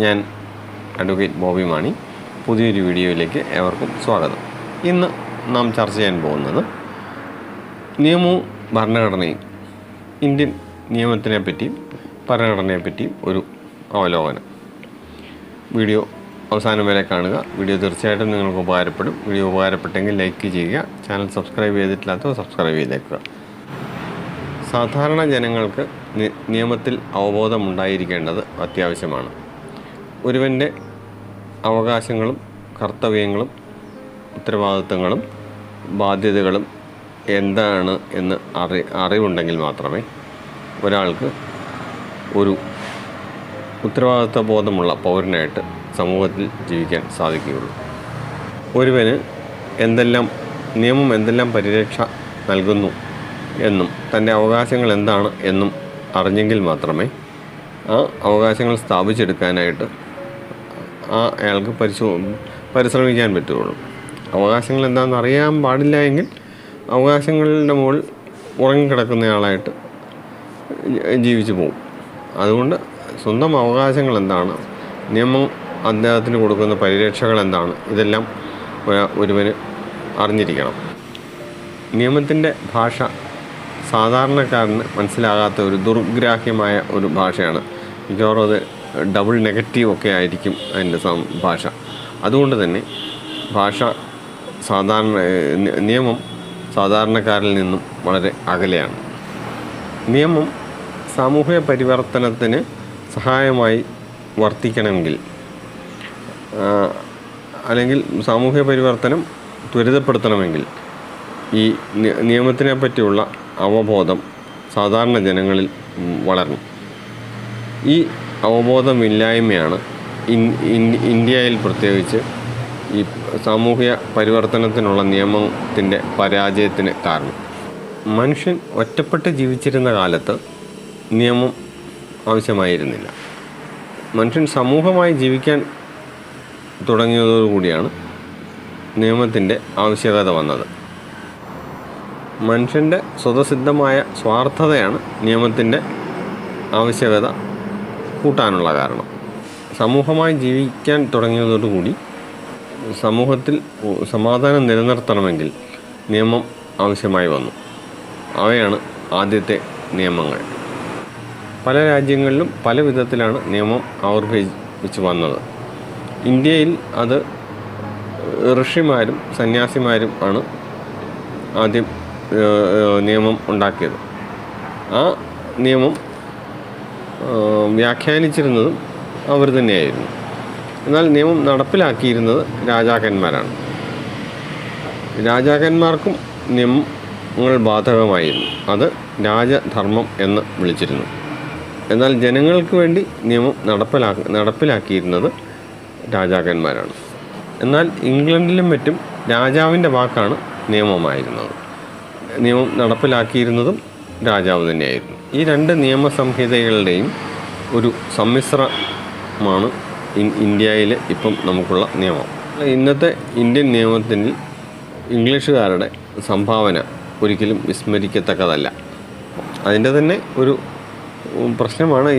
ഞാൻ അഡ്വക്കേറ്റ് ബോബി മാണി. പുതിയൊരു വീഡിയോയിലേക്ക് ഏവർക്കും സ്വാഗതം. ഇന്ന് നാം ചർച്ച ചെയ്യാൻ പോകുന്നത് നിയമവും ഭരണഘടനയും, ഇന്ത്യൻ നിയമത്തിനെ പറ്റിയും ഭരണഘടനയെ പറ്റിയും ഒരു അവലോകനം. വീഡിയോ അവസാനം വരെ കാണുക. വീഡിയോ തീർച്ചയായിട്ടും നിങ്ങൾക്ക് ഉപകാരപ്പെടും. വീഡിയോ ഉപകാരപ്പെട്ടെങ്കിൽ ലൈക്ക് ചെയ്യുക. ചാനൽ സബ്സ്ക്രൈബ് ചെയ്തിട്ടില്ലാത്തവർ സബ്സ്ക്രൈബ് ചെയ്തേക്കുക. സാധാരണ ജനങ്ങൾക്ക് നിയമത്തിൽ അവബോധമുണ്ടായിരിക്കേണ്ടത് അത്യാവശ്യമാണ്. ഒരുവൻ്റെ അവകാശങ്ങളും കർത്തവ്യങ്ങളും ഉത്തരവാദിത്തങ്ങളും ബാധ്യതകളും എന്താണ് എന്ന് അറിവുണ്ടെങ്കിൽ മാത്രമേ ഒരാൾക്ക് ഒരു ഉത്തരവാദിത്ത ബോധമുള്ള പൗരനായിട്ട് സമൂഹത്തിൽ ജീവിക്കാൻ സാധിക്കുകയുള്ളൂ. ഒരുവന് നിയമം എന്തെല്ലാം പരിരക്ഷ നൽകുന്നു എന്നും തൻ്റെ അവകാശങ്ങൾ എന്താണ് എന്നും അറിഞ്ഞെങ്കിൽ മാത്രമേ ആ അവകാശങ്ങൾ സ്ഥാപിച്ചെടുക്കാനായിട്ട് അയാൾക്ക് പരിശ്രമിക്കാൻ പറ്റുകയുള്ളൂ. അവകാശങ്ങൾ എന്താണെന്ന് അറിയാൻ പാടില്ല എങ്കിൽ അവകാശങ്ങളുടെ മുകളിൽ ഉറങ്ങിക്കിടക്കുന്നയാളായിട്ട് ജീവിച്ചു പോകും. അതുകൊണ്ട് സ്വന്തം അവകാശങ്ങൾ എന്താണ്, നിയമം അദ്ദേഹത്തിന് കൊടുക്കുന്ന പരിരക്ഷകൾ എന്താണ്, ഇതെല്ലാം ഒരുവന് അറിഞ്ഞിരിക്കണം. നിയമത്തിൻ്റെ ഭാഷ സാധാരണക്കാരന് മനസ്സിലാകാത്ത ഒരു ദുർഗ്രാഹ്യമായ ഒരു ഭാഷയാണ്. മിക്കവാറും അത് ഡബിൾ നെഗറ്റീവ് ഒക്കെ ആയിരിക്കും അതിൻ്റെ ഭാഷ. അതുകൊണ്ട് തന്നെ നിയമം സാധാരണക്കാരിൽ നിന്നും വളരെ അകലെയാണ്. നിയമം സാമൂഹിക പരിവർത്തനത്തിന് സഹായമായി വർത്തിക്കണമെങ്കിൽ, അല്ലെങ്കിൽ സാമൂഹിക പരിവർത്തനം ത്വരിതപ്പെടുത്തണമെങ്കിൽ ഈ നിയമത്തിനെ പറ്റിയുള്ള അവബോധം സാധാരണ ജനങ്ങളിൽ വളരണം. ഈ അവബോധമില്ലായ്മയാണ് ഇന്ത്യയിൽ പ്രത്യേകിച്ച് ഈ സാമൂഹിക പരിവർത്തനത്തിനുള്ള നിയമത്തിൻ്റെ പരാജയത്തിന് കാരണം. മനുഷ്യൻ ഒറ്റപ്പെട്ട് ജീവിച്ചിരുന്ന കാലത്ത് നിയമം ആവശ്യമായിരുന്നില്ല. മനുഷ്യൻ സമൂഹമായി ജീവിക്കാൻ തുടങ്ങിയതോടുകൂടിയാണ് നിയമത്തിൻ്റെ ആവശ്യകത വന്നത്. മനുഷ്യൻ്റെ സ്വതസിദ്ധമായ സ്വാർത്ഥതയാണ് നിയമത്തിൻ്റെ ആവശ്യകത കൂട്ടാനുള്ള കാരണം. സമൂഹമായി ജീവിക്കാൻ തുടങ്ങിയതോടുകൂടി സമൂഹത്തിൽ സമാധാനം നിലനിർത്തണമെങ്കിൽ നിയമം ആവശ്യമായി വന്നു. അവയാണ് ആദ്യത്തെ നിയമങ്ങൾ. പല രാജ്യങ്ങളിലും പല വിധത്തിലാണ് നിയമം ആവിർഭവിച്ചു വന്നത്. ഇന്ത്യയിൽ അത് ഋഷിമാരും സന്യാസിമാരും ആണ് ആദ്യം നിയമം ഉണ്ടാക്കിയത്. ആ നിയമം വ്യാഖ്യാനിച്ചിരുന്നതും അവർ തന്നെയായിരുന്നു. എന്നാൽ നിയമം നടപ്പിലാക്കിയിരുന്നത് രാജാക്കന്മാരാണ്. രാജാക്കന്മാർക്കും നിയമങ്ങൾ ബാധകമായിരുന്നു. അത് രാജധർമ്മം എന്ന് വിളിച്ചിരുന്നു. എന്നാൽ ജനങ്ങൾക്ക് വേണ്ടി നിയമം നടപ്പിലാക്കിയിരുന്നത് രാജാക്കന്മാരാണ്. എന്നാൽ ഇംഗ്ലണ്ടിലും മറ്റും രാജാവിൻ്റെ വാക്കാണ് നിയമമായിരുന്നത്. നിയമം നടപ്പിലാക്കിയിരുന്നതും രാജാവ് തന്നെയായിരുന്നു. ഈ രണ്ട് നിയമസംഹിതകളുടെയും ഒരു സമ്മിശ്രമാണ് ഇന്ത്യയിൽ ഇപ്പം നമുക്കുള്ള നിയമം. ഇന്നത്തെ ഇന്ത്യൻ നിയമത്തിൽ ഇംഗ്ലീഷുകാരുടെ സംഭാവന ഒരിക്കലും വിസ്മരിക്കത്തക്കതല്ല. അതിൻ്റെ തന്നെ ഒരു പ്രശ്നമാണ്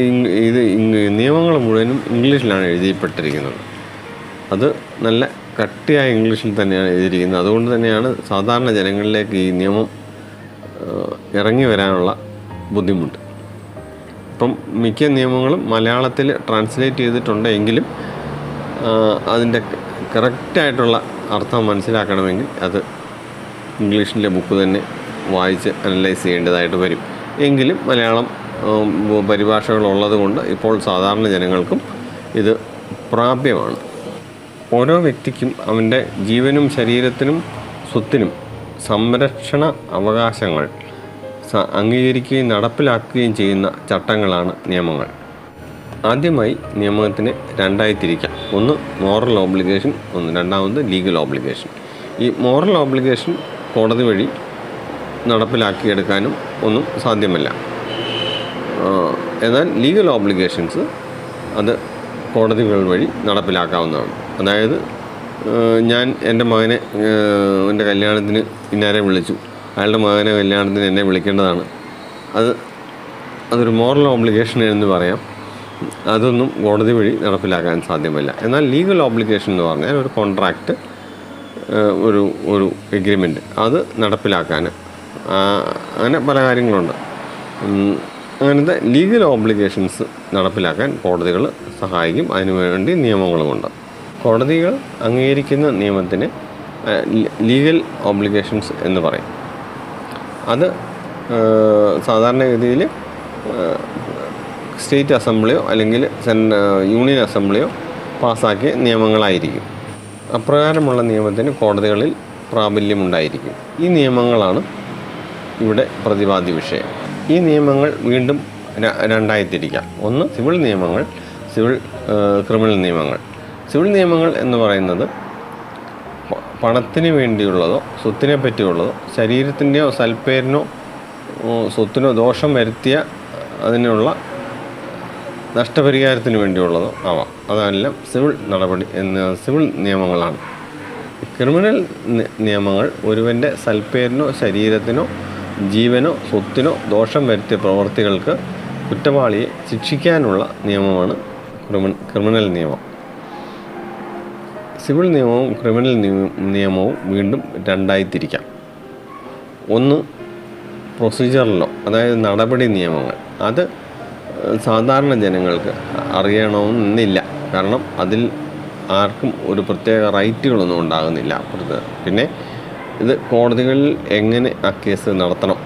നിയമങ്ങൾ മുഴുവനും ഇംഗ്ലീഷിലാണ് എഴുതിപ്പെട്ടിരിക്കുന്നത്. അത് നല്ല കട്ടിയായ ഇംഗ്ലീഷിൽ തന്നെയാണ് എഴുതിയിരിക്കുന്നത്. അതുകൊണ്ട് തന്നെയാണ് സാധാരണ ജനങ്ങളിലേക്ക് ഈ നിയമം ഇറങ്ങി വരാനുള്ള ബുദ്ധിമുട്ട്. ഇപ്പം മിക്ക നിയമങ്ങളും മലയാളത്തിൽ ട്രാൻസ്ലേറ്റ് ചെയ്തിട്ടുണ്ട് എങ്കിലും അതിൻ്റെ കറക്റ്റായിട്ടുള്ള അർത്ഥം മനസ്സിലാക്കണമെങ്കിൽ അത് ഇംഗ്ലീഷിൻ്റെ ബുക്ക് തന്നെ വായിച്ച് അനലൈസ് ചെയ്യേണ്ടതായിട്ട് വരും. എങ്കിലും മലയാളം പരിഭാഷകളുള്ളത് കൊണ്ട് ഇപ്പോൾ സാധാരണ ജനങ്ങൾക്കും ഇത് പ്രാപ്യമാണ്. ഓരോ വ്യക്തിക്കും അവൻ്റെ ജീവനും ശരീരത്തിനും സ്വത്തിനും സംരക്ഷണ അവകാശങ്ങൾ അംഗീകരിക്കുകയും നടപ്പിലാക്കുകയും ചെയ്യുന്ന ചട്ടങ്ങളാണ് നിയമങ്ങൾ. ആദ്യമായി നിയമത്തിനെ രണ്ടായി തിരിക്കാം. ഒന്ന് മോറൽ ഓബ്ലിഗേഷൻ, രണ്ടാമത് ലീഗൽ ഓബ്ലിഗേഷൻ. ഈ മോറൽ ഓബ്ലിഗേഷൻ കോടതി വഴി നടപ്പിലാക്കിയെടുക്കാനും ഒന്നും സാധ്യമല്ല. എന്നാൽ ലീഗൽ ഓബ്ലിഗേഷൻസ് അത് കോടതികൾ വഴി നടപ്പിലാക്കാവുന്നതാണ്. അതായത് ഞാൻ എൻ്റെ മകനെ എൻ്റെ കല്യാണത്തിന് ഇന്നാരെ വിളിച്ചു, അയാളുടെ മകനെ കല്യാണത്തിന് എന്നെ വിളിക്കേണ്ടതാണ്. അതൊരു മോറൽ ഓബ്ലിഗേഷൻ എന്ന് പറയാം. അതൊന്നും കോടതി വഴി നടപ്പിലാക്കാൻ സാധ്യമല്ല. എന്നാൽ ലീഗൽ ഓബ്ലിഗേഷൻ എന്ന് പറഞ്ഞാൽ ഒരു കോൺട്രാക്റ്റ്, ഒരു എഗ്രിമെൻറ്റ്, അത് നടപ്പിലാക്കാൻ അങ്ങനെ പല കാര്യങ്ങളുണ്ട്. അങ്ങനത്തെ ലീഗൽ ഓബ്ലിഗേഷൻസ് നടപ്പിലാക്കാൻ കോടതികൾ സഹായിക്കും. അതിനുവേണ്ടി നിയമങ്ങളുമുണ്ട്. കോടതികൾ അംഗീകരിക്കുന്ന നിയമത്തിന് ലീഗൽ ഓബ്ലിഗേഷൻസ് എന്ന് പറയും. അത് സാധാരണഗതിയിൽ സ്റ്റേറ്റ് അസംബ്ലിയോ അല്ലെങ്കിൽ യൂണിയൻ അസംബ്ലിയോ പാസ്സാക്കിയ നിയമങ്ങളായിരിക്കും. അപ്രകാരമുള്ള നിയമത്തിന് കോടതികളിൽ പ്രാബല്യമുണ്ടായിരിക്കും. ഈ നിയമങ്ങളാണ് ഇവിടെ പ്രതിവാദി വിഷയം. ഈ നിയമങ്ങൾ വീണ്ടും രണ്ടായി തിരിക്കാം. ഒന്ന് സിവിൽ നിയമങ്ങൾ, ക്രിമിനൽ നിയമങ്ങൾ. സിവിൽ നിയമങ്ങൾ എന്ന് പറയുന്നത് പണത്തിന് വേണ്ടിയുള്ളതോ സ്വത്തിനെ പറ്റിയുള്ളതോ ശരീരത്തിൻ്റെയോ സൽപ്പേരിനോ സ്വത്തിനോ ദോഷം വരുത്തിയ അതിനുള്ള നഷ്ടപരിഹാരത്തിന് വേണ്ടിയുള്ളതോ ആവാം. അതെല്ലാം സിവിൽ നിയമങ്ങളാണ്. ക്രിമിനൽ നിയമങ്ങൾ ഒരുവൻ്റെ സൽപ്പേരിനോ ശരീരത്തിനോ ജീവനോ സ്വത്തിനോ ദോഷം വരുത്തിയ പ്രവൃത്തികൾക്ക് കുറ്റവാളിയെ ശിക്ഷിക്കാനുള്ള നിയമമാണ് ക്രിമിനൽ നിയമം. സിവിൽ നിയമവും ക്രിമിനൽ നിയമവും വീണ്ടും രണ്ടായി തിരിക്കാം. ഒന്ന് പ്രൊസീജിയർ ലോ, അതായത് നടപടി നിയമങ്ങൾ. അത് സാധാരണ ജനങ്ങൾക്ക് അറിയണമെന്നില്ല. കാരണം അതിൽ ആർക്കും ഒരു പ്രത്യേക റൈറ്റുകളൊന്നും ഉണ്ടാകുന്നില്ല. പിന്നെ ഇത് കോടതികളിൽ എങ്ങനെ ആ കേസ് നടത്തണം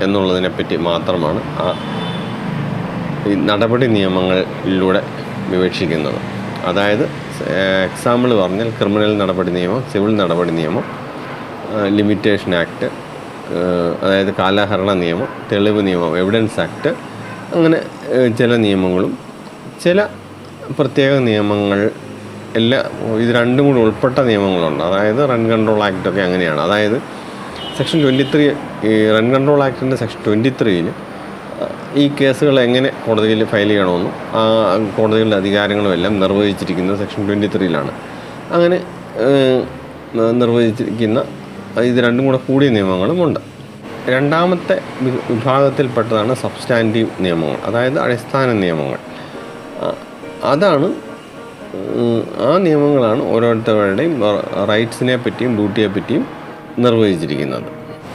എന്നുള്ളതിനെപ്പറ്റി മാത്രമാണ് ഈ നടപടി നിയമങ്ങളിലൂടെ വിവക്ഷിക്കുന്നത്. അതായത് എക്സാമ്പിൾ പറഞ്ഞാൽ ക്രിമിനൽ നടപടി നിയമം, സിവിൽ നടപടി നിയമം, ലിമിറ്റേഷൻ ആക്ട്, അതായത് കാലഹരണ നിയമം, തെളിവ് നിയമം, എവിഡൻസ് ആക്ട്, അങ്ങനെ ചില നിയമങ്ങളും ചില പ്രത്യേക നിയമങ്ങൾ ഇത് രണ്ടും കൂടി ഉൾപ്പെട്ട നിയമങ്ങളുണ്ട്. അതായത് റൺ കൺട്രോൾ ആക്റ്റൊക്കെ അങ്ങനെയാണ്. അതായത് സെക്ഷൻ 23, ഈ റൺ കൺട്രോൾ ആക്ടിൻ്റെ സെക്ഷൻ 23 ഈ കേസുകൾ എങ്ങനെ കോടതിയിൽ ഫയൽ ചെയ്യണമെന്നും കോടതികളുടെ അധികാരങ്ങളും എല്ലാം നിർവഹിച്ചിരിക്കുന്നത് സെക്ഷൻ 23 അങ്ങനെ നിർവഹിച്ചിരിക്കുന്ന ഇത് രണ്ടും കൂടെ കൂടിയ നിയമങ്ങളുമുണ്ട്. രണ്ടാമത്തെ വിഭാഗത്തിൽപ്പെട്ടതാണ് സബ്സ്റ്റാൻറ്റീവ് നിയമങ്ങൾ, അതായത് അടിസ്ഥാന നിയമങ്ങൾ. ആ നിയമങ്ങളാണ് ഓരോരുത്തരുടെയും റൈറ്റ്സിനെ പറ്റിയും ഡ്യൂട്ടിയെ പറ്റിയും നിർവഹിച്ചിരിക്കുന്നത്.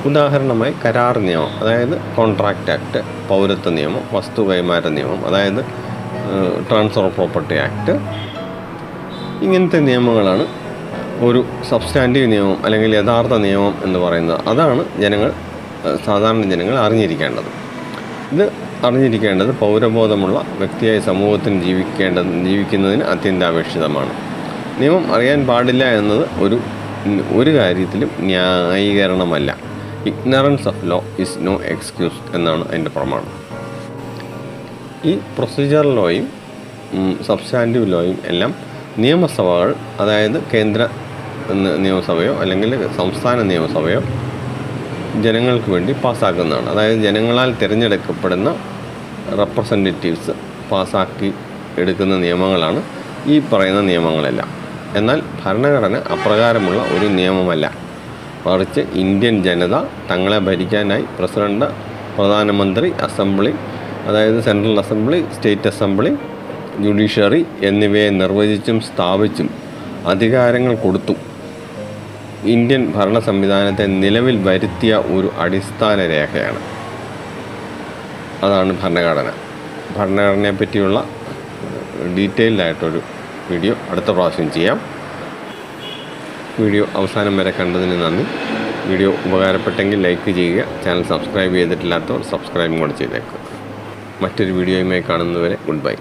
ഉദാഹരണമായി കരാർ നിയമം, അതായത് കോൺട്രാക്റ്റ് ആക്ട്, പൗരത്വ നിയമം, വസ്തു കൈമാറ്റ നിയമം, അതായത് ട്രാൻസ്ഫർ പ്രോപ്പർട്ടി ആക്ട്. ഇങ്ങനത്തെ നിയമങ്ങളാണ് ഒരു സബ്സ്റ്റാൻറ്റീവ് നിയമം അല്ലെങ്കിൽ യഥാർത്ഥ നിയമം എന്ന് പറയുന്നത്. അതാണ് സാധാരണ ജനങ്ങൾ അറിഞ്ഞിരിക്കേണ്ടത്. ഇത് അറിഞ്ഞിരിക്കേണ്ടത് പൗരബോധമുള്ള വ്യക്തിയായ സമൂഹത്തിന് ജീവിക്കുന്നതിന് അത്യന്താപേക്ഷിതമാണ്. നിയമം അറിയാൻ പാടില്ല എന്നത് ഒരു കാര്യത്തിലും ന്യായീകരണമല്ല. Ignorance of law is no excuse എന്നാണ് അതിൻ്റെ പ്രമാണം. ഈ പ്രൊസീജിയർ ലോയും സബ്സ്റ്റാൻറ്റീവ് ലോയും എല്ലാം നിയമസഭകൾ, അതായത് കേന്ദ്ര നിയമസഭയോ അല്ലെങ്കിൽ സംസ്ഥാന നിയമസഭയോ ജനങ്ങൾക്ക് വേണ്ടി പാസ്സാക്കുന്നതാണ്. അതായത് ജനങ്ങളാൽ തിരഞ്ഞെടുക്കപ്പെടുന്ന റെപ്രസെൻറ്റേറ്റീവ്സ് പാസ്സാക്കി എടുക്കുന്ന നിയമങ്ങളാണ് ഈ പറയുന്ന നിയമങ്ങളെല്ലാം. എന്നാൽ ഭരണഘടന അപ്രകാരമുള്ള ഒരു നിയമമല്ല. മറിച്ച് ഇന്ത്യൻ ജനത തങ്ങളെ ഭരിക്കാനായി പ്രസിഡന്റ്, പ്രധാനമന്ത്രി, അസംബ്ലി, അതായത് central assembly, state assembly, judiciary എന്നിവയെ നിർവചിച്ചും സ്ഥാപിച്ചും അധികാരങ്ങൾ കൊടുത്തു ഇന്ത്യൻ ഭരണ സംവിധാനത്തെ നിലവിൽ വരുത്തിയ ഒരു അടിസ്ഥാന രേഖയാണ്. അതാണ് ഭരണഘടന. ഭരണഘടനയെ പറ്റിയുള്ള ഡീറ്റെയിൽഡായിട്ടൊരു വീഡിയോ അടുത്ത പ്രാവശ്യം ചെയ്യാം. വീഡിയോ അവസാനം വരെ കണ്ടതിന് നന്ദി. വീഡിയോ ഉപകാരപ്പെട്ടെങ്കിൽ ലൈക്ക് ചെയ്യുക. ചാനൽ സബ്സ്ക്രൈബ് ചെയ്തിട്ടില്ലാത്തവർ സബ്സ്ക്രൈബും കൂടെ ചെയ്തേക്കുക. മറ്റൊരു വീഡിയോയുമായി കാണുന്നതുവരെ ഗുഡ് ബൈ.